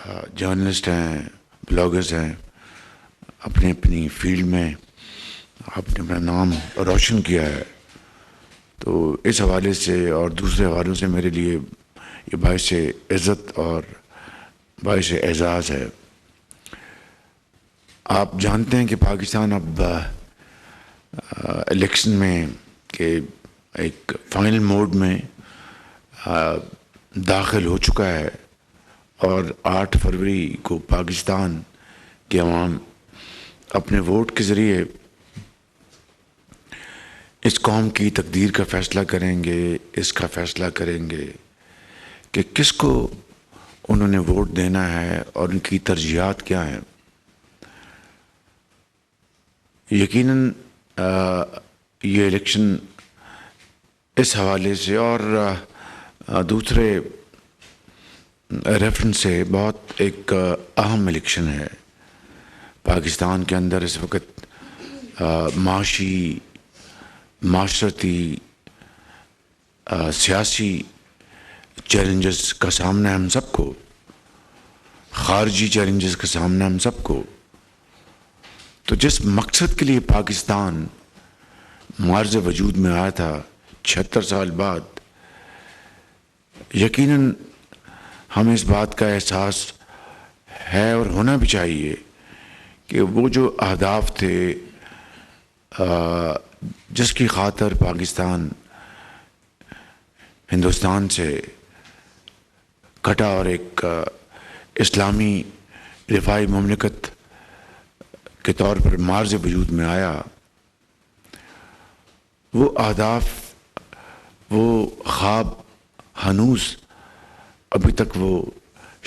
Journalist ہیں، bloggers ہیں، اپنی اپنی فیلڈ میں آپ نے اپنا نام روشن کیا ہے، تو اس حوالے سے اور دوسرے حوالوں سے میرے لیے یہ باعث عزت اور باعث اعزاز ہے۔ آپ جانتے ہیں کہ پاکستان اب الیکشن میں کہ ایک فائنل موڈ میں داخل ہو چکا ہے، اور 8 فروری کو پاکستان کے عوام اپنے ووٹ کے ذریعے اس قوم کی تقدیر کا فیصلہ کریں گے، اس کا فیصلہ کریں گے کہ کس کو انہوں نے ووٹ دینا ہے اور ان کی ترجیحات کیا ہیں۔ یقیناً یہ الیکشن اس حوالے سے اور دوسرے ریفرنس سے بہت ایک اہم الیکشن ہے۔ پاکستان کے اندر اس وقت معاشی، معاشرتی، سیاسی چیلنجز کا سامنا ہے ہم سب کو، خارجی چیلنجز کا سامنا ہم سب کو۔ تو جس مقصد کے لیے پاکستان معرض وجود میں آیا تھا 76 سال بعد، یقیناً ہمیں اس بات کا احساس ہے اور ہونا بھی چاہیے کہ وہ جو اہداف تھے جس کی خاطر پاکستان ہندوستان سے کٹا اور ایک اسلامی رفاعی مملکت کے طور پر معرض وجود میں آیا، وہ اہداف، وہ خواب ہنوز ابھی تک وہ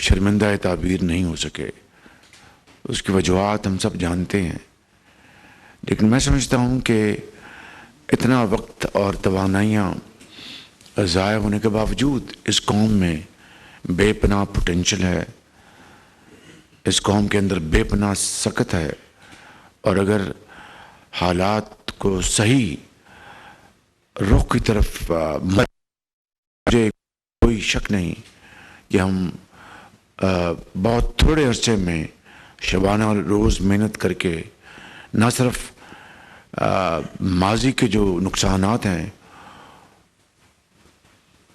شرمندہ تعبیر نہیں ہو سکے۔ اس کی وجوہات ہم سب جانتے ہیں، لیکن میں سمجھتا ہوں کہ اتنا وقت اور توانائیاں ضائع ہونے کے باوجود اس قوم میں بے پناہ پوٹینشل ہے، اس قوم کے اندر بے پناہ سکت ہے، اور اگر حالات کو صحیح رخ کی طرف مجھے کوئی شک نہیں کہ ہم بہت تھوڑے عرصے میں شبانہ روز محنت کر کے نہ صرف ماضی کے جو نقصانات ہیں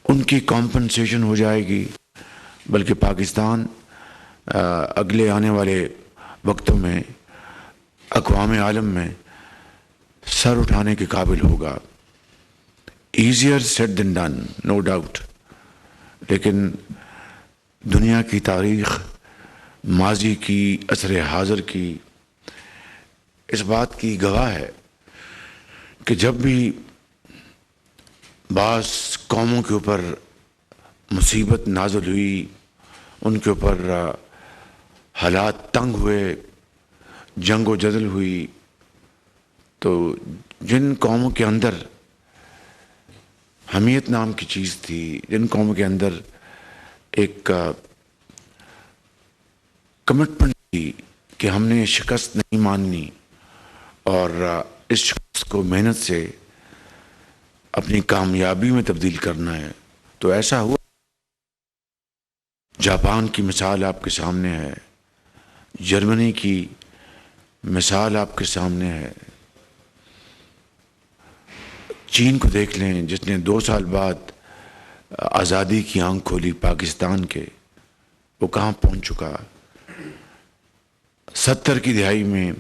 ان کی کمپنسیشن ہو جائے گی، بلکہ پاکستان اگلے آنے والے وقتوں میں اقوام عالم میں سر اٹھانے کے قابل ہوگا۔ Easier sad then done, no doubt, لیکن دنیا کی تاریخ، ماضی کی، عصر حاضر کی اس بات کی گواہ ہے کہ جب بھی بعض قوموں کے اوپر مصیبت نازل ہوئی، ان کے اوپر حالات تنگ ہوئے، جنگ و جدل ہوئی، تو جن قوموں کے اندر حمیت نام کی چیز تھی، جن قوموں کے اندر ایک کمٹمنٹ تھی کہ ہم نے شکست نہیں ماننی اور اس شکست کو محنت سے اپنی کامیابی میں تبدیل کرنا ہے، تو ایسا ہوا۔ جاپان کی مثال آپ کے سامنے ہے، جرمنی کی مثال آپ کے سامنے ہے، چین کو دیکھ لیں جس نے 2 سال بعد آزادی کی آنکھ کھولی پاکستان کے، وہ کہاں پہنچ چکا۔ 70 کی دہائی میں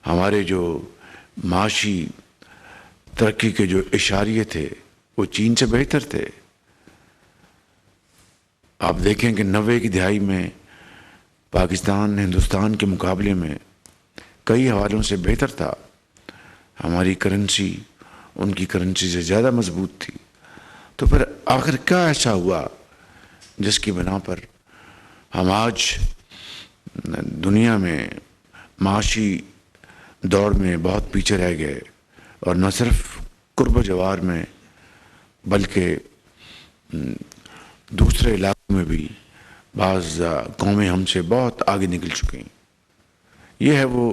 ہمارے جو معاشی ترقی کے جو اشاریے تھے وہ چین سے بہتر تھے۔ آپ دیکھیں کہ 90 کی دہائی میں پاکستان ہندوستان کے مقابلے میں کئی حوالوں سے بہتر تھا، ہماری کرنسی ان کی کرنسی سے زیادہ مضبوط تھی۔ تو پھر آخر کیا ایسا ہوا جس کی بنا پر ہم آج دنیا میں معاشی دوڑ میں بہت پیچھے رہ گئے، اور نہ صرف قرب و جوار میں بلکہ دوسرے علاقوں میں بھی بعض قومیں ہم سے بہت آگے نکل چکی ہیں۔ یہ ہے وہ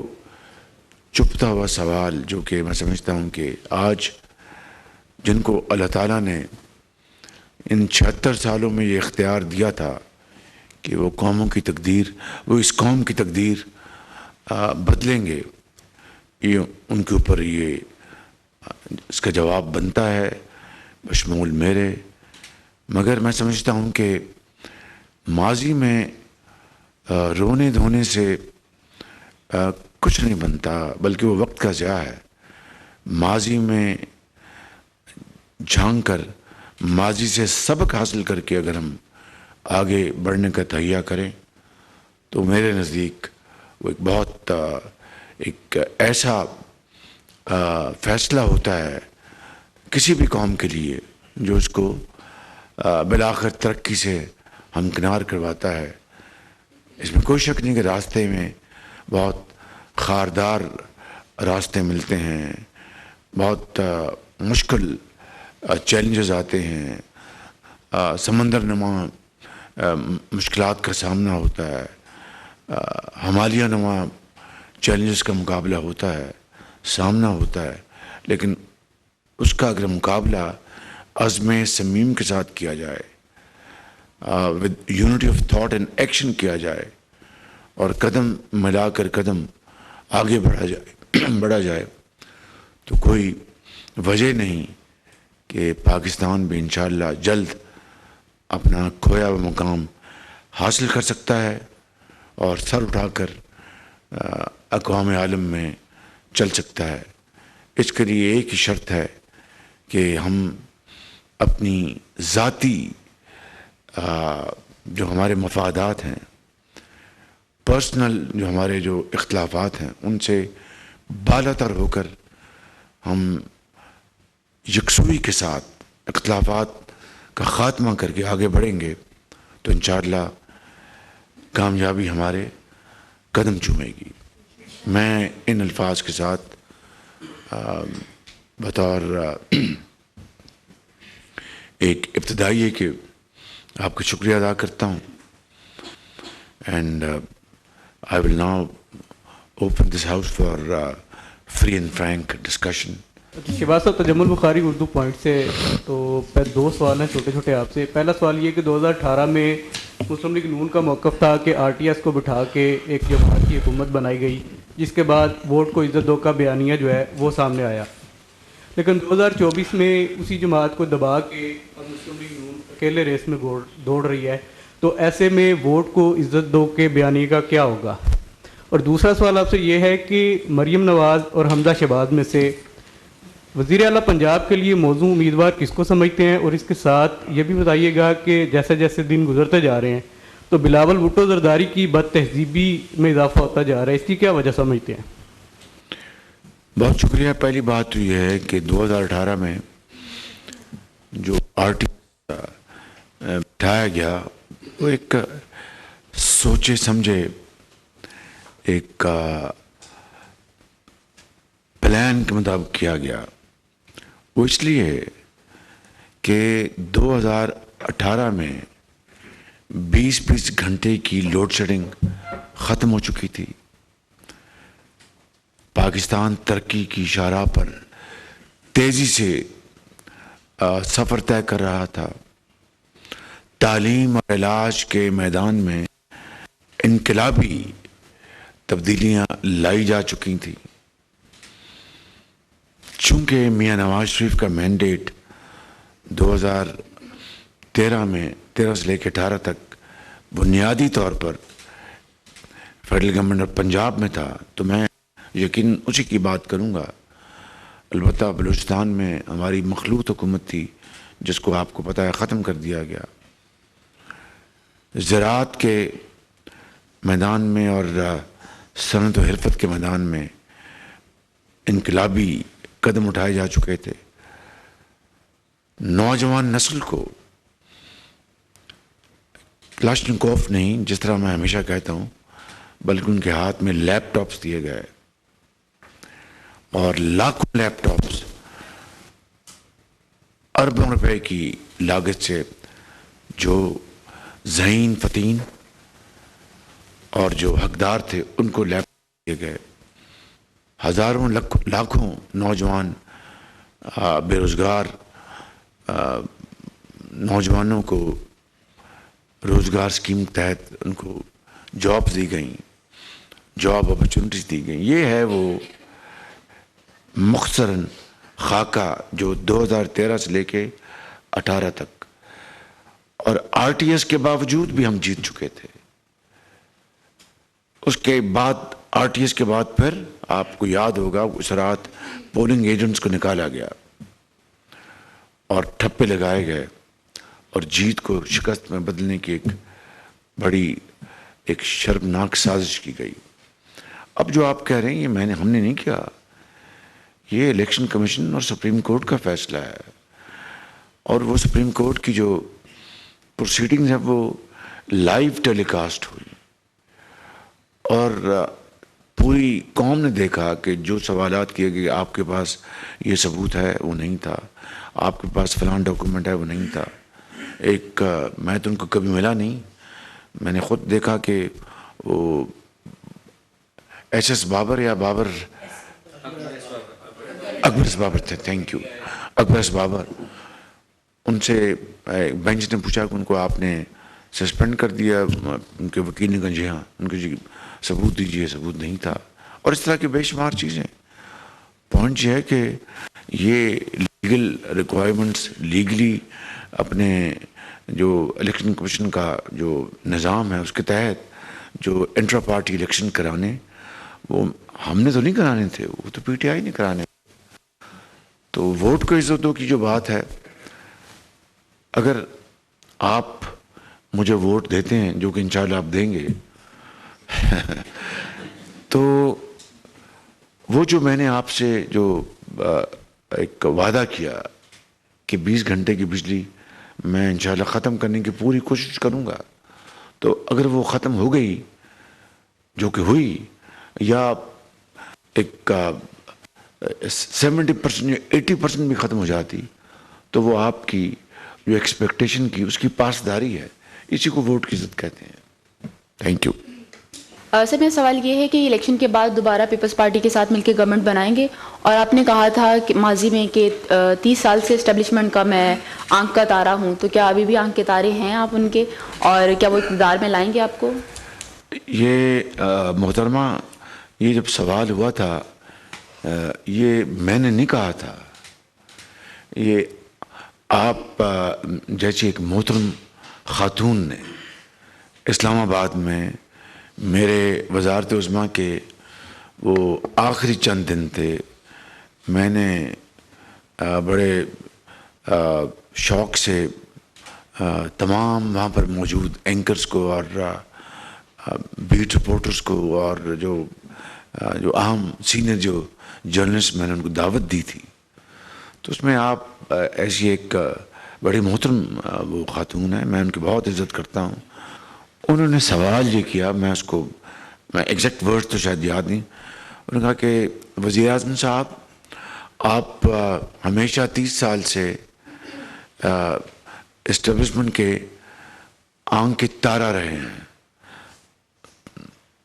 چھپتا ہوا سوال جو کہ میں سمجھتا ہوں کہ آج جن کو اللہ تعالیٰ نے ان 76 سالوں میں یہ اختیار دیا تھا کہ وہ قوموں کی تقدیر، وہ اس قوم کی تقدیر بدلیں گے، یہ ان کے اوپر یہ اس کا جواب بنتا ہے بشمول میرے. مگر میں سمجھتا ہوں کہ ماضی میں رونے دھونے سے کچھ نہیں بنتا، بلکہ وہ وقت کا ضیاع ہے. ماضی میں جھانک کر، ماضی سے سبق حاصل کر کے اگر ہم آگے بڑھنے کا تہیہ کریں تو میرے نزدیک وہ ایک بہت ایک ایسا فیصلہ ہوتا ہے کسی بھی قوم کے لیے جو اس کو بالآخر ترقی سے ہمکنار کرواتا ہے. اس میں کوئی شک نہیں کہ راستے میں بہت خاردار راستے ملتے ہیں، بہت مشکل چیلنجز آتے ہیں، سمندر نما مشکلات کا سامنا ہوتا ہے، ہمالیہ نما چیلنجز کا مقابلہ ہوتا ہے، سامنا ہوتا ہے. لیکن اس کا اگر مقابلہ عزم صمیم کے ساتھ کیا جائے، with unity of thought and action کیا جائے، اور قدم ملا کر قدم آگے بڑھا جائے تو کوئی وجہ نہیں کہ پاکستان بھی انشاءاللہ جلد اپنا کھویا ہوا مقام حاصل کر سکتا ہے اور سر اٹھا کر اقوام عالم میں چل سکتا ہے. اس کے لیے ایک ہی شرط ہے کہ ہم اپنی ذاتی جو ہمارے مفادات ہیں، پرسنل جو ہمارے جو اختلافات ہیں، ان سے بالا تر ہو کر ہم یکسوئی کے ساتھ اختلافات کا خاتمہ کر کے آگے بڑھیں گے تو انشاءاللہ کامیابی ہمارے قدم چومے گی. میں ان الفاظ کے ساتھ بطور ایک ابتدائی کہ آپ کا شکریہ ادا کرتا ہوں. And I will now open this house for free and frank discussion. Shahbaz صاحب، تجمل بخاری اردو پوائنٹ سے. تو دو سوال ہیں چھوٹے چھوٹے آپ سے. پہلا سوال یہ کہ 2018 میں مسلم لیگ نون کا موقف تھا کہ RTS کو بٹھا کے ایک جماعت کی حکومت بنائی گئی، جس کے بعد ووٹ کو عزت دو کا بیانیہ جو ہے وہ سامنے آیا. لیکن 2024 میں اسی جماعت کو دبا کے اور مسلم لیگ نون اکیلے ریس میں دوڑ رہی ہے، تو ایسے میں ووٹ کو عزت دو کے بیانیے کا کیا ہوگا؟ اور دوسرا سوال آپ سے یہ ہے کہ مریم نواز اور حمزہ شہباز میں سے وزیر اعلیٰ پنجاب کے لیے موزوں امیدوار کس کو سمجھتے ہیں؟ اور اس کے ساتھ یہ بھی بتائیے گا کہ جیسے جیسے دن گزرتے جا رہے ہیں تو بلاول بھٹو زرداری کی بد تہذیبی میں اضافہ ہوتا جا رہا ہے، اس کی کیا وجہ سمجھتے ہیں؟ بہت شکریہ. پہلی بات تو یہ ہے کہ 2018 میں جو RT بٹھایا گیا وہ ایک سوچے سمجھے ایک پلان کے مطابق کیا گیا. وہ اس لیے کہ 2018 میں 20 گھنٹے کی لوڈ شیڈنگ ختم ہو چکی تھی. پاکستان ترقی کی شاہراہ پر تیزی سے سفر طے کر رہا تھا. تعلیم اور علاج کے میدان میں انقلابی تبدیلیاں لائی جا چکی تھیں. چونکہ میاں نواز شریف کا مینڈیٹ 2013 سے لے کے 18 تک بنیادی طور پر فیڈرل گورنمنٹ آف پنجاب میں تھا، تو میں یقین اسی کی بات کروں گا. البتہ بلوچستان میں ہماری مخلوط حکومت تھی جس کو آپ کو پتہ ہے ختم کر دیا گیا. زراعت کے میدان میں اور صنعت و حرفت کے میدان میں انقلابی قدم اٹھائے جا چکے تھے. نوجوان نسل کو کلاشنکوف نہیں، جس طرح میں ہمیشہ کہتا ہوں، بلکہ ان کے ہاتھ میں لیپ ٹاپس دیے گئے، اور لاکھوں لیپ ٹاپس اربوں روپے کی لاگت سے جو ذہین فتین اور جو حقدار تھے ان کو لیپ ٹاپ دیے گئے. ہزاروں لاکھوں نوجوان بے روزگار نوجوانوں کو روزگار اسکیم کے تحت ان کو جابس دی گئیں, جاب اپرچونیٹیز دی گئیں. یہ ہے وہ مختصراً خاکہ جو 2013 سے لے کے 18 تک, اور آر ٹی ایس کے باوجود بھی ہم جیت چکے تھے. اس کے بعد آر ٹی ایس کے بعد پھر آپ کو یاد ہوگا اس رات پولنگ ایجنٹس کو نکالا گیا اور ٹھپے لگائے گئے اور جیت کو شکست میں بدلنے کی ایک بڑی ایک شرمناک سازش کی گئی. اب جو آپ کہہ رہے ہیں یہ ہم نے نہیں کیا, یہ الیکشن کمیشن اور سپریم کورٹ کا فیصلہ ہے, اور وہ سپریم کورٹ کی جو پروسیڈنگز ہیں وہ لائیو ٹیلی کاسٹ ہوئی, اور پوری قوم نے دیکھا کہ جو سوالات کیے گئے آپ کے پاس یہ ثبوت ہے وہ نہیں تھا, آپ کے پاس فلاں ڈاکومنٹ ہے وہ نہیں تھا. ایک میں تو ان کو کبھی ملا نہیں, میں نے خود دیکھا کہ وہ ایس ایس بابر یا بابر اکبر ایس بابر تھے, thank you, Akbar S Babar, ان سے بینچ نے پوچھا کہ ان کو آپ نے سسپینڈ کر دیا, ان کے وکیل نے کہا جی ہاں, ان کو جی ثبوت دیجیے, ثبوت نہیں تھا, اور اس طرح کی بے شمار چیزیں. پوائنٹ یہ ہے کہ یہ لیگل ریکوائرمنٹس, لیگلی اپنے جو الیکشن کمیشن کا جو نظام ہے اس کے تحت جو انٹرا پارٹی الیکشن کرانے, وہ ہم نے تو نہیں کرانے تھے, وہ تو پی ٹی آئی نے کرانے. تو ووٹ کو عزتوں کی جو بات ہے, اگر آپ مجھے ووٹ دیتے ہیں, جو کہ انشاءاللہ آپ دیں گے, تو وہ جو میں نے آپ سے جو ایک وعدہ کیا کہ 20 گھنٹے کی بجلی میں انشاءاللہ ختم کرنے کی پوری کوشش کروں گا, تو اگر وہ ختم ہو گئی, جو کہ ہوئی, یا ایک 70% یا 80% بھی ختم ہو جاتی, تو وہ آپ کی جو ایکسپیکٹیشن کی اس کی پاسداری ہے, اسی کو ووٹ کی عزت کہتے ہیں. Thank you. سر میرا سوال یہ ہے کہ الیکشن کے بعد دوبارہ پیپلز پارٹی کے ساتھ مل کے گورنمنٹ بنائیں گے, اور آپ نے کہا تھا کہ ماضی میں کہ 30 سال سے اسٹیبلشمنٹ کا میں آنکھ کا تارا ہوں, تو کیا ابھی بھی آنکھ کے تارے ہیں آپ ان کے, اور کیا وہ اقتدار میں لائیں گے آپ کو؟ یہ محترمہ, یہ جب سوال ہوا تھا یہ میں نے نہیں کہا تھا, یہ آپ جیسی ایک محترم خاتون نے اسلام آباد میں میرے وزارت عظمیٰ کے وہ آخری چند دن تھے, میں نے بڑے شوق سے تمام وہاں پر موجود اینکرز کو اور بیٹ رپورٹرز کو اور جو اہم سینئر جو جرنلسٹ, میں نے ان کو دعوت دی تھی. تو اس میں آپ ایسی ایک بڑی محترم وہ خاتون ہے, میں ان کی بہت عزت کرتا ہوں. انہوں نے سوال یہ کیا, میں اس کو ایگزیکٹ ورڈ تو شاید یاد نہیں, انہوں نے کہا کہ وزیر اعظم صاحب آپ ہمیشہ 30 سال سے اسٹیبلشمنٹ کے آنکھ کے تارا رہے ہیں,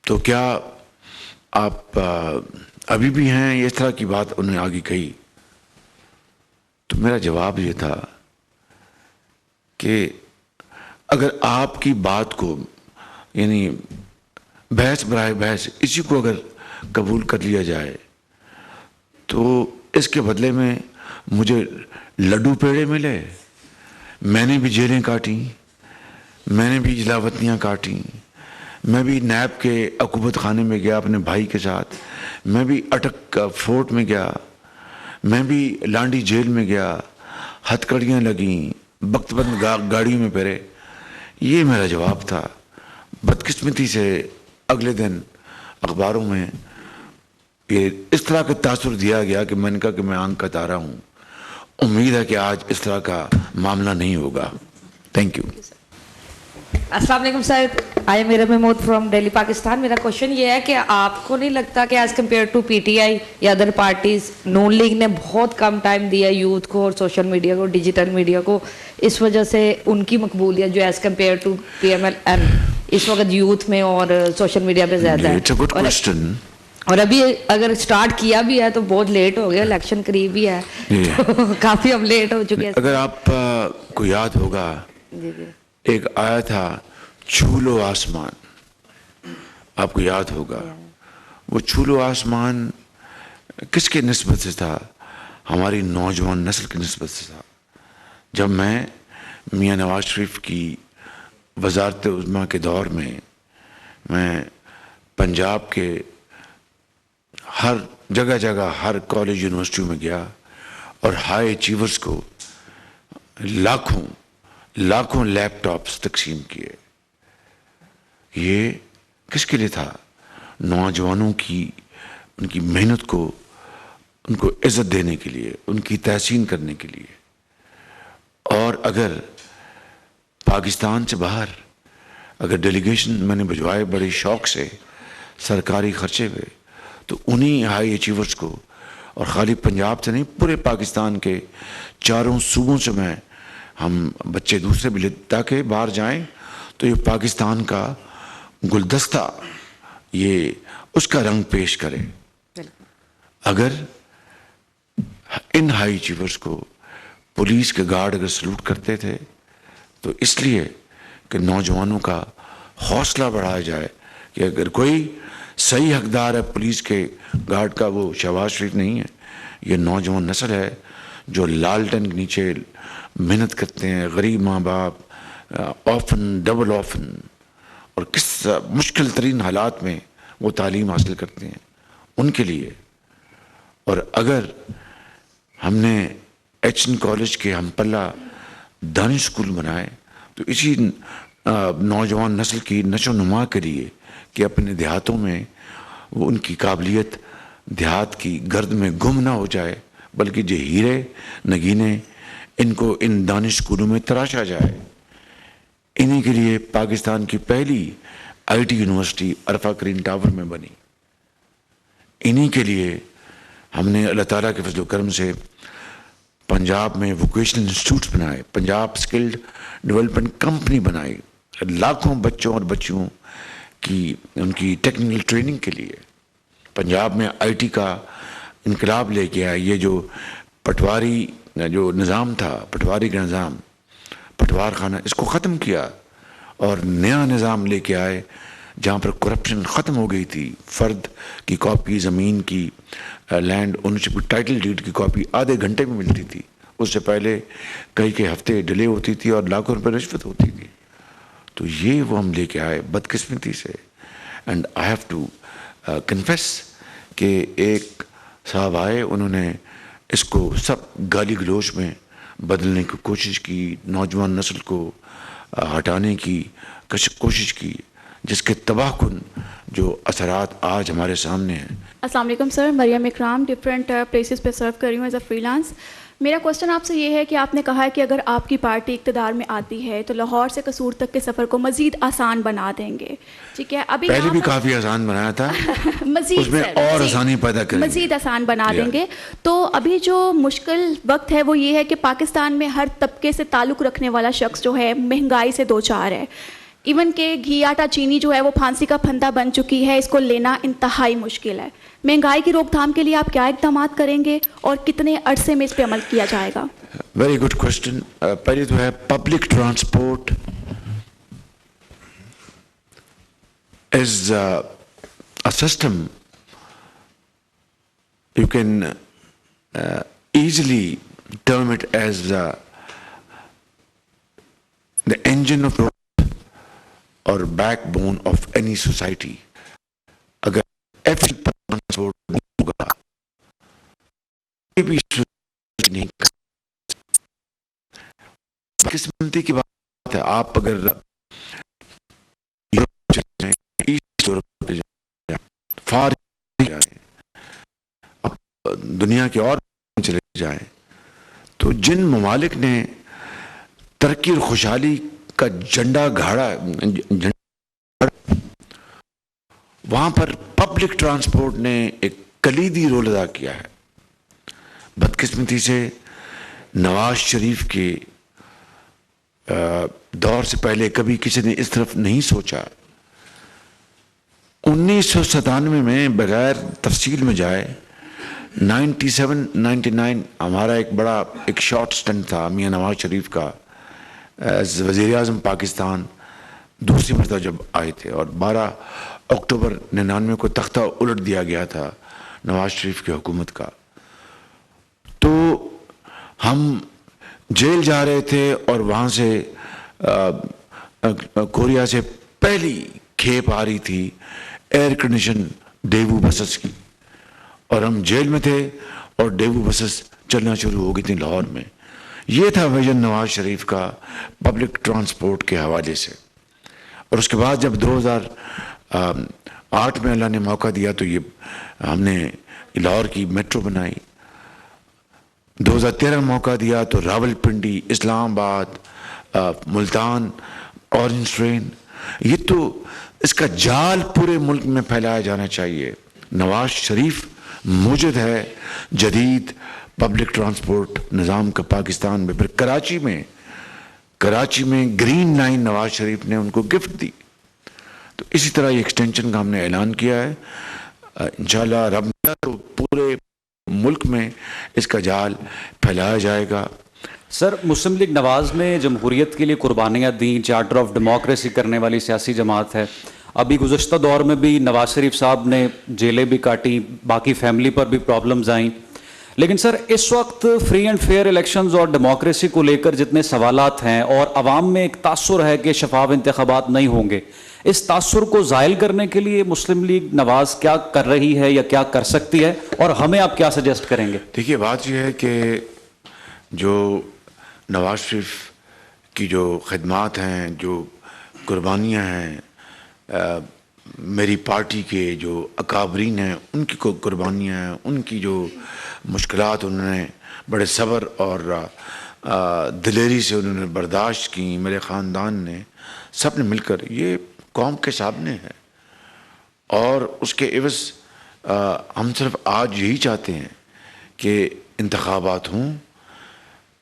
تو کیا آپ ابھی بھی ہیں؟ یہ اس طرح کی بات انہوں نے آگے کہی. تو میرا جواب یہ تھا کہ اگر آپ کی بات کو, یعنی بحث برائے بحث اسی کو اگر قبول کر لیا جائے, تو اس کے بدلے میں مجھے لڈو پیڑے ملے. میں نے بھی جیلیں کاٹیں, میں نے بھی جلاوطنیاں کاٹیں, میں بھی نیب کے عقوبت خانے میں گیا اپنے بھائی کے ساتھ, میں بھی اٹک فورٹ میں گیا, میں بھی لانڈی جیل میں گیا, ہتھ کڑیاں لگیں, بخت بند گاڑیوں میں پھرے. یہ میرا جواب تھا. بدقسمتی سے اگلے دن اخباروں میں یہ اس طرح کا تاثر دیا گیا کہ میں نے کہا کہ میں آنکھ کا تارا ہوں. امید ہے کہ آج اس طرح کا معاملہ نہیں ہوگا. Thank you. السلام علیکم سر, آئی ایم میرا محمود فرام دہلی پاکستان. میرا کوشچن یہ ہے کہ آپ کو نہیں لگتا کہ as compare to P T I یا ادر پارٹیز نون لیگ نے بہت کم ٹائم دیا یوتھ کو اور سوشل میڈیا کو, ڈیجیٹل میڈیا کو, اس وجہ سے ان کی مقبولیت جو as compare to P M L N اس وقت یوتھ میں اور سوشل میڈیا پہ زیادہ ہے, اور ابھی اگر سٹارٹ کیا بھی ہے تو بہت لیٹ ہو گیا, الیکشن قریب ہی ہے, تو کافی اب لیٹ ہو چکے ہیں. اگر آپ کو یاد ہوگا ایک آیا تھا چھو لو آسمان, آپ کو یاد ہوگا. وہ چھو لو آسمان کس کے نسبت سے تھا؟ ہماری نوجوان نسل کی نسبت سے تھا. جب میں میاں نواز شریف کی وزارت عظمیٰ کے دور میں پنجاب کے ہر جگہ ہر کالج یونیورسٹیوں میں گیا اور ہائی اچیورز کو لاکھوں لیپ ٹاپس تقسیم کیے. یہ کس کے لیے تھا؟ نوجوانوں کی ان کی محنت کو ان کو عزت دینے کے لیے, ان کی تحسین کرنے کے لیے. اور اگر پاکستان سے باہر اگر ڈیلیگیشن میں نے بھجوائے بڑے شوق سے سرکاری خرچے پہ, تو انہی ہائی اچیورز کو, اور خالی پنجاب سے نہیں پورے پاکستان کے چاروں صوبوں سے میں ہم بچے دوسرے بھی تاکہ باہر جائیں تو یہ پاکستان کا گلدستہ یہ اس کا رنگ پیش کرے. اگر ان ہائی اچیورز کو پولیس کے گارڈ اگر سلوٹ کرتے تھے تو اس لیے کہ نوجوانوں کا حوصلہ بڑھایا جائے کہ اگر کوئی صحیح حقدار ہے پولیس کے گارڈ کا وہ شہباز شریف نہیں ہے, یہ نوجوان نسل ہے جو لالٹن کے نیچے محنت کرتے ہیں, غریب ماں باپ آفن ڈبل آفن, اور کس مشکل ترین حالات میں وہ تعلیم حاصل کرتے ہیں ان کے لیے. اور اگر ہم نے ایچ این کالج کے ہم پلہ دانش اسکول بنائے تو اسی نوجوان نسل کی نشو و نما کے لیے کہ اپنے دیہاتوں میں وہ ان کی قابلیت دیہات کی گرد میں گم نہ ہو جائے, بلکہ جو ہیرے نگینے ان کو ان دانش اسکولوں میں تراشا جائے. انہی کے لیے پاکستان کی پہلی I T university Arfa cream tower میں بنی. انہی کے لیے ہم نے اللہ تعالیٰ کے فضل و کرم سے پنجاب میں ووکیشنل انسٹیٹیوٹس بنائے, پنجاب اسکلڈ ڈیولپمنٹ کمپنی بنائی, لاکھوں بچوں اور بچیوں کی ان کی ٹیکنیکل ٹریننگ کے لیے. پنجاب میں آئی ٹی کا انقلاب لے کے آئے. یہ جو پٹواری جو نظام تھا, پٹواری کا نظام, پٹوار خانہ, اس کو ختم کیا اور نیا نظام لے کے آئے جہاں پر کرپشن ختم ہو گئی تھی. فرد کی کاپی زمین کی, لینڈ اونرشپ کی, ٹائٹل ڈیڈ کی کاپی آدھے گھنٹے میں ملتی تھی. اس سے پہلے کئی ہفتے ڈیلے ہوتی تھی اور لاکھوں روپے رشوت ہوتی تھی. تو یہ وہ ہم لے کے آئے بدقسمتی سے. And I have to confess کہ ایک صاحب آئے, انہوں نے اس کو سب گالی گلوچ میں بدلنے کی کوشش کی, نوجوان نسل کو ہٹانے کی کوشش کی, جس کے تباہ کن جو اثرات آج ہمارے سامنے ہیں. السلام علیکم سر, مریم اکرام, ڈفرینٹ پلیسز پہ سرو کر رہی ہوں ایز اے فری لانس. میرا کوشچن آپ سے یہ ہے کہ آپ نے کہا ہے کہ اگر آپ کی پارٹی اقتدار میں آتی ہے تو لاہور سے قصور تک کے سفر کو مزید آسان بنا دیں گے, ٹھیک ہے؟ ابھی پہلے بھی کافی آسان بنایا تھا, اس میں اور آسانی پیدا کریں گے, مزید آسان بنا دیں گے. تو ابھی جو مشکل وقت ہے وہ یہ ہے کہ پاکستان میں ہر طبقے سے تعلق رکھنے والا شخص جو ہے مہنگائی سے دوچار ہے. ایون کہ گھی آٹا چینی جو ہے وہ پھانسی کا پھندا بن چکی ہے, اس کو لینا انتہائی مشکل ہے. مہنگائی کی روک تھام کے لیے آپ کیا اقدامات کریں گے اور کتنے عرصے میں اس پہ عمل کیا جائے گا؟ Very good question. پہلے تو ہے public transport is a system you can easily term it as the engine of growth or backbone of any society. اگر efficient transport نہیں ہوگا بھی نہیں قسمتی کی بات ہے. آپ اگر یورپ چلے جائیں, ایسٹ یورپ چلے جائیں, فار جائیں, دنیا کے اور چلے جائیں, تو جن ممالک نے ترقی اور خوشحالی کا جھنڈا گاڑا وہاں پر پبلک ٹرانسپورٹ نے ایک کلیدی رول ادا کیا ہے. بدقسمتی سے نواز شریف کے دور سے پہلے کبھی کسی نے اس طرف نہیں سوچا. 1997 میں بغیر تفصیل میں جائے 97-99 ہمارا ایک بڑا ایک شارٹ سٹنٹ تھا میاں نواز شریف کا وزیر اعظم پاکستان دوسری مرتبہ جب آئے تھے اور 12 اکتوبر 99 کو تختہ الٹ دیا گیا تھا نواز شریف کی حکومت کا، تو ہم جیل جا رہے تھے اور وہاں سے کوریا سے پہلی کھیپ آ رہی تھی ایئر کنڈیشن ڈیوو بسز کی، اور ہم جیل میں تھے اور ڈیوو بسز چلنا شروع ہو گئی تھیں لاہور میں. یہ تھا ویژن نواز شریف کا پبلک ٹرانسپورٹ کے حوالے سے. اور اس کے بعد جب 2008 میں اللہ نے موقع دیا تو یہ ہم نے لاہور کی میٹرو بنائی. 2013 میں موقع دیا تو راول پنڈی، اسلام آباد، ملتان، اورنج ٹرین. یہ تو اس کا جال پورے ملک میں پھیلایا جانا چاہیے. نواز شریف موجد ہے جدید پبلک ٹرانسپورٹ نظام کا پاکستان میں. پھر کراچی میں گرین لائن نواز شریف نے ان کو گفٹ دی. تو اسی طرح یہ ایکسٹینشن کا ہم نے اعلان کیا ہے. انشاءاللہ رب نے تو پورے ملک میں اس کا جال پھیلایا جائے گا. سر، مسلم لیگ نواز نے جمہوریت کے لیے قربانیاں دیں، چارٹر آف ڈیموکریسی کرنے والی سیاسی جماعت ہے. ابھی گزشتہ دور میں بھی نواز شریف صاحب نے جیلیں بھی کاٹیں، باقی فیملی پر بھی پرابلمز آئیں. لیکن سر اس وقت فری اینڈ فیئر الیکشنز اور ڈیموکریسی کو لے کر جتنے سوالات ہیں اور عوام میں ایک تاثر ہے کہ شفاف انتخابات نہیں ہوں گے، اس تاثر کو زائل کرنے کے لیے مسلم لیگ نواز کیا کر رہی ہے یا کیا کر سکتی ہے، اور ہمیں آپ کیا سجیسٹ کریں گے؟ دیکھیے، بات یہ ہے کہ جو نواز شریف کی جو خدمات ہیں، جو قربانیاں ہیں، میری پارٹی کے جو اکابرین ہیں ان کی قربانیاں ہیں، ان کی جو مشکلات انہوں نے بڑے صبر اور دلیری سے انہوں نے برداشت کی، میرے خاندان نے سب نے مل کر، یہ قوم کے سامنے ہے. اور اس کے عوض ہم صرف آج یہی چاہتے ہیں کہ انتخابات ہوں،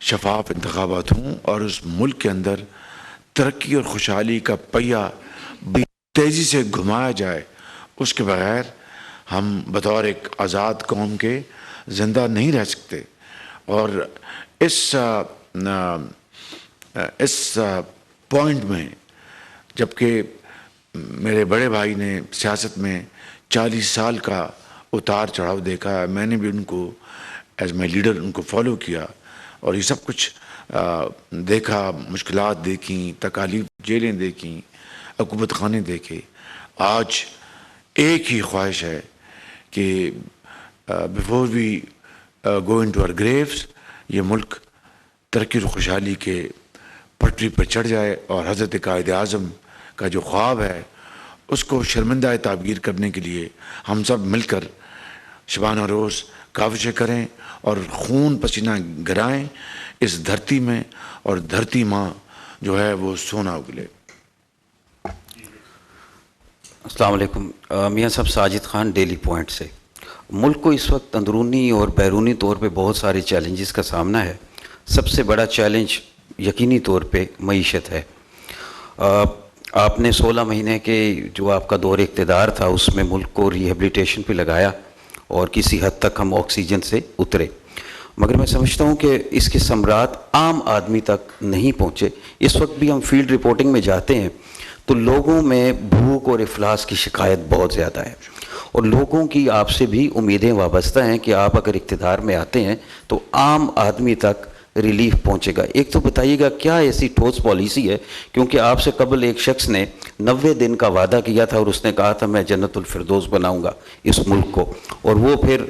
شفاف انتخابات ہوں، اور اس ملک کے اندر ترقی اور خوشحالی کا پہیہ بھی تیزی سے گھمایا جائے. اس کے بغیر ہم بطور ایک آزاد قوم کے زندہ نہیں رہ سکتے. اور اس پوائنٹ میں جبکہ میرے بڑے بھائی نے سیاست میں 40 سال کا اتار چڑھاؤ دیکھا ہے، میں نے بھی ان کو ایز مائی لیڈر ان کو فالو کیا اور یہ سب کچھ دیکھا، مشکلات دیکھیں، تکالیف، جیلیں دیکھیں، عقوبت خانے دیکھے. آج ایک ہی خواہش ہے کہ before we go into our graves یہ ملک ترقی و خوشحالی کے پٹری پر چڑھ جائے اور حضرت قائد اعظم کا جو خواب ہے اس کو شرمندہ تعبیر کرنے کے لیے ہم سب مل کر شبانہ روز کاوشیں کریں اور خون پسینہ گرائیں اس دھرتی میں، اور دھرتی ماں جو ہے وہ سونا اگلے. السلام علیکم. میاں صاحب، ساجد خان، ڈیلی پوائنٹ سے. ملک کو اس وقت اندرونی اور بیرونی طور پہ بہت سارے چیلنجز کا سامنا ہے. سب سے بڑا چیلنج یقینی طور پہ معیشت ہے. آپ نے 16 مہینے کے جو آپ کا دور اقتدار تھا اس میں ملک کو ریہیبلیٹیشن پہ لگایا اور کسی حد تک ہم آکسیجن سے اترے، مگر میں سمجھتا ہوں کہ اس کے ثمرات عام آدمی تک نہیں پہنچے. اس وقت بھی ہم فیلڈ رپورٹنگ میں جاتے ہیں تو لوگوں میں بھوک اور افلاس کی شکایت بہت زیادہ ہے، اور لوگوں کی آپ سے بھی امیدیں وابستہ ہیں کہ آپ اگر اقتدار میں آتے ہیں تو عام آدمی تک ریلیف پہنچے گا. ایک تو بتائیے گا کیا ایسی ٹھوس پالیسی ہے، کیونکہ آپ سے قبل ایک شخص نے 90 دن کا وعدہ کیا تھا اور اس نے کہا تھا میں جنت الفردوس بناؤں گا اس ملک کو، اور وہ پھر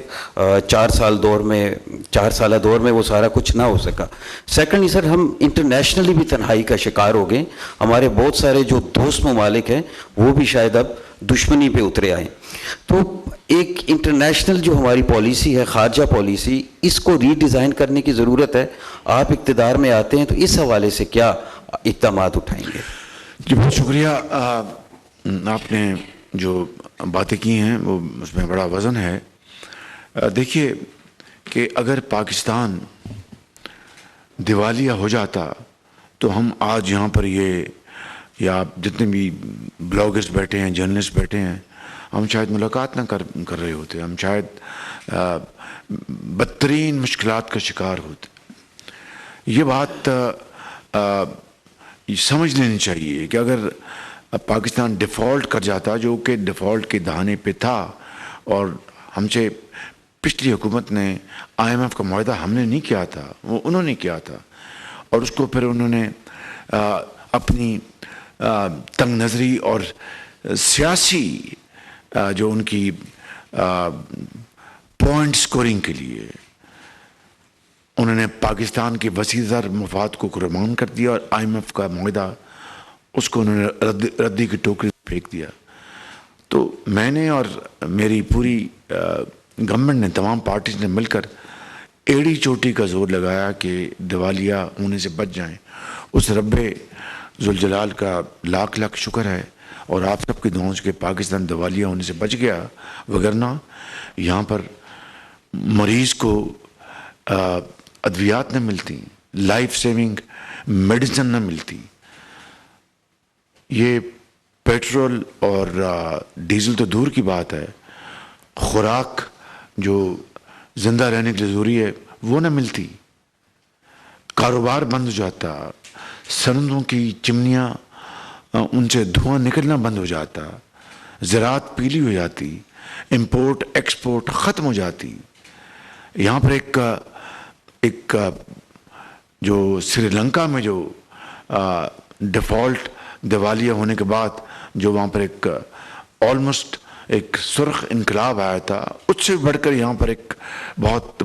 4 سالہ دور میں وہ سارا کچھ نہ ہو سکا. سیکنڈلی سر، ہم انٹرنیشنلی بھی تنہائی کا شکار ہو گئے. ہمارے بہت سارے جو دوست ممالک ہیں وہ بھی شاید اب دشمنی پہ اترے آئیں. تو ایک انٹرنیشنل جو ہماری پالیسی ہے، خارجہ پالیسی، اس کو ری ڈیزائن کرنے کی ضرورت ہے. آپ اقتدار میں آتے ہیں تو اس حوالے سے کیا اقدامات اٹھائیں گے؟ جی بہت شکریہ. آپ نے جو باتیں کی ہیں وہ اس میں بڑا وزن ہے. دیکھیے کہ اگر پاکستان دیوالیہ ہو جاتا تو ہم آج یہاں پر یہ، یا آپ جتنے بھی بلاگرز بیٹھے ہیں، جرنلسٹ بیٹھے ہیں، ہم شاید ملاقات نہ کر رہے ہوتے. ہم شاید بدترین مشکلات کا شکار ہوتے. یہ بات یہ سمجھ لینی چاہیے کہ اگر پاکستان ڈیفالٹ کر جاتا، جو کہ ڈیفالٹ کے دہانے پہ تھا، اور ہم سے پچھلی حکومت نے IMF کا معاہدہ ہم نے نہیں کیا تھا، وہ انہوں نے کیا تھا، اور اس کو پھر انہوں نے اپنی تنگ نظری اور سیاسی جو ان کی پوائنٹ سکورنگ کے لیے انہوں نے پاکستان کے وسیع تر مفاد کو قربان کر دیا، اور IMF کا معاہدہ اس کو انہوں نے ردی کی ٹوکری پھینک دیا۔ تو میں نے اور میری پوری گورنمنٹ نے، تمام پارٹیز نے مل کر ایڑی چوٹی کا زور لگایا کہ دیوالیہ ہونے سے بچ جائیں۔ اس رب ذوالجلال کا لاکھ لاکھ شکر ہے، اور آپ سب کی دعاؤں سے کہ پاکستان دیوالیہ ہونے سے بچ گیا، وگرنہ یہاں پر مریض کو ادویات نہ ملتی، لائف سیونگ میڈیسن نہ ملتی۔ یہ پیٹرول اور ڈیزل تو دور کی بات ہے، خوراک جو زندہ رہنے کے لیے ضروری ہے وہ نہ ملتی، کاروبار بند ہو جاتا، صنعتوں کی چمنیاں ان سے دھواں نکلنا بند ہو جاتا، زراعت پیلی ہو جاتی، امپورٹ ایکسپورٹ ختم ہو جاتی۔ یہاں پر ایک جو سری لنکا میں جو ڈیفالٹ دیوالیہ ہونے کے بعد جو وہاں پر ایک آلموسٹ ایک سرخ انقلاب آیا تھا، اس سے بڑھ کر یہاں پر ایک بہت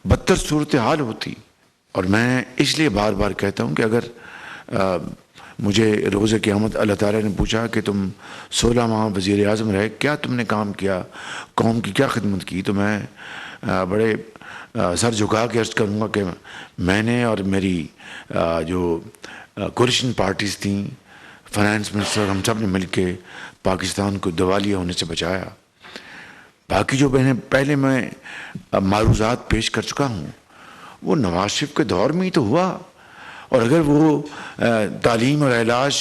بدتر صورتحال ہوتی۔ اور میں اس لیے بار بار کہتا ہوں کہ اگر مجھے روز قیامت اللہ تعالیٰ نے پوچھا کہ تم 16 ماہ وزیر اعظم رہے، کیا تم نے کام کیا، قوم کی کیا خدمت کی، تو میں بڑے سر جھکا کے عرض کروں گا کہ میں نے اور میری جو کولیشن پارٹیز تھیں، فائنانس منسٹر، ہم سب نے مل کے پاکستان کو دیوالیہ ہونے سے بچایا۔ باقی جو پہلے میں معروضات پیش کر چکا ہوں وہ نواز شریف کے دور میں ہی تو ہوا، اور اگر وہ تعلیم اور علاج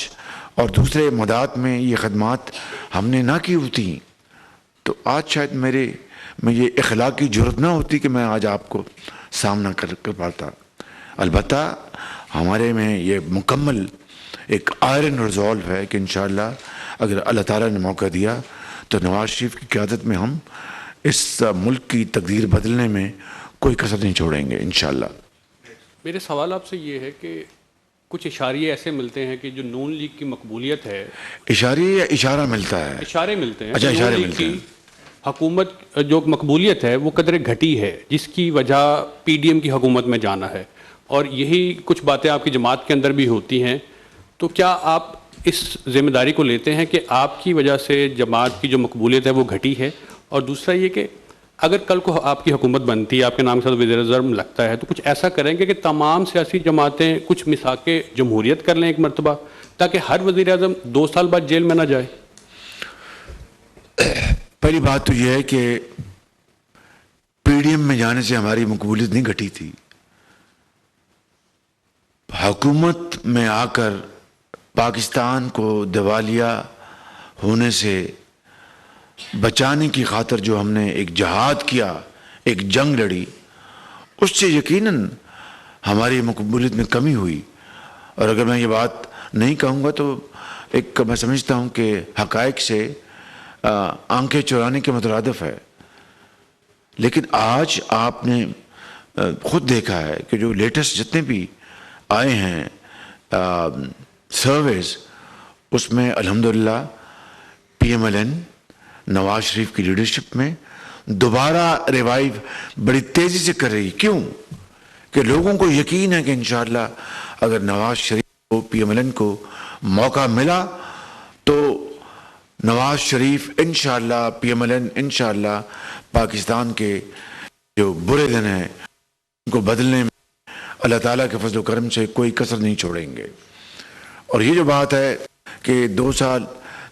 اور دوسرے مدات میں یہ خدمات ہم نے نہ کی ہوتی تو آج شاید میں یہ اخلاقی جرت نہ ہوتی کہ میں آج آپ کو سامنا کر پاتا۔ البتہ ہمارے میں یہ مکمل ایک آئرن ریزولو ہے کہ انشاءاللہ اگر اللہ تعالیٰ نے موقع دیا تو نواز شریف کی قیادت میں ہم اس ملک کی تقدیر بدلنے میں کوئی کسر نہیں چھوڑیں گے انشاءاللہ۔ میرے سوال آپ سے یہ ہے کہ کچھ اشاریے ایسے ملتے ہیں کہ جو نون لیگ کی مقبولیت ہے، اشاریہ یا اشارہ ملتا ہے؟ اشارے ملتے ہیں۔ اچھا، نون اشارے لیگ ملتے ہیں۔ کی حکومت جو مقبولیت ہے وہ قدرے گھٹی ہے، جس کی وجہ PDM کی حکومت میں جانا ہے، اور یہی کچھ باتیں آپ کی جماعت کے اندر بھی ہوتی ہیں۔ تو کیا آپ اس ذمہ داری کو لیتے ہیں کہ آپ کی وجہ سے جماعت کی جو مقبولیت ہے وہ گھٹی ہے؟ اور دوسرا یہ کہ اگر کل کو آپ کی حکومت بنتی ہے، آپ کے نام کے ساتھ وزیر اعظم لگتا ہے، تو کچھ ایسا کریں گے کہ تمام سیاسی جماعتیں کچھ مساق جمہوریت کر لیں ایک مرتبہ، تاکہ ہر وزیر اعظم 2 سال بعد جیل میں نہ جائے؟ پہلی بات تو یہ ہے کہ PDM میں جانے سے ہماری مقبولیت نہیں گھٹی تھی، حکومت میں آ کر پاکستان کو دیوالیہ ہونے سے بچانے کی خاطر جو ہم نے ایک جہاد کیا، ایک جنگ لڑی، اس سے یقیناً ہماری مقبولیت میں کمی ہوئی۔ اور اگر میں یہ بات نہیں کہوں گا تو ایک میں سمجھتا ہوں کہ حقائق سے آنکھیں چرانے کے مترادف ہے۔ لیکن آج آپ نے خود دیکھا ہے کہ جو لیٹسٹ جتنے بھی آئے ہیں سرویز، اس میں الحمدللہ PMLN نواز شریف کی لیڈرشپ میں دوبارہ ریوائیو بڑی تیزی سے کر رہی۔ کیوں؟ کہ لوگوں کو یقین ہے کہ انشاءاللہ اگر نواز شریف کو، PMLN کو موقع ملا تو نواز شریف انشاءاللہ، PMLN انشاءاللہ پاکستان کے جو برے دن ہیں ان کو بدلنے میں اللہ تعالیٰ کے فضل و کرم سے کوئی کسر نہیں چھوڑیں گے۔ اور یہ جو بات ہے کہ 2 سال،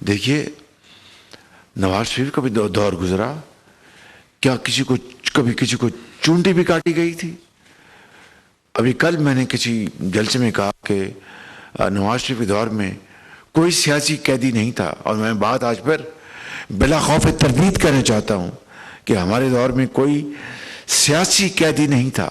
دیکھیے نواز شریف کا بھی دور گزرا، کیا کبھی کسی کو چونٹی بھی کاٹی گئی تھی؟ ابھی کل میں نے کسی جلسے میں کہا کہ نواز شریف کے دور میں کوئی سیاسی قیدی نہیں تھا، اور میں بات آج پر بلا خوف تردید کہنا چاہتا ہوں کہ ہمارے دور میں کوئی سیاسی قیدی نہیں تھا۔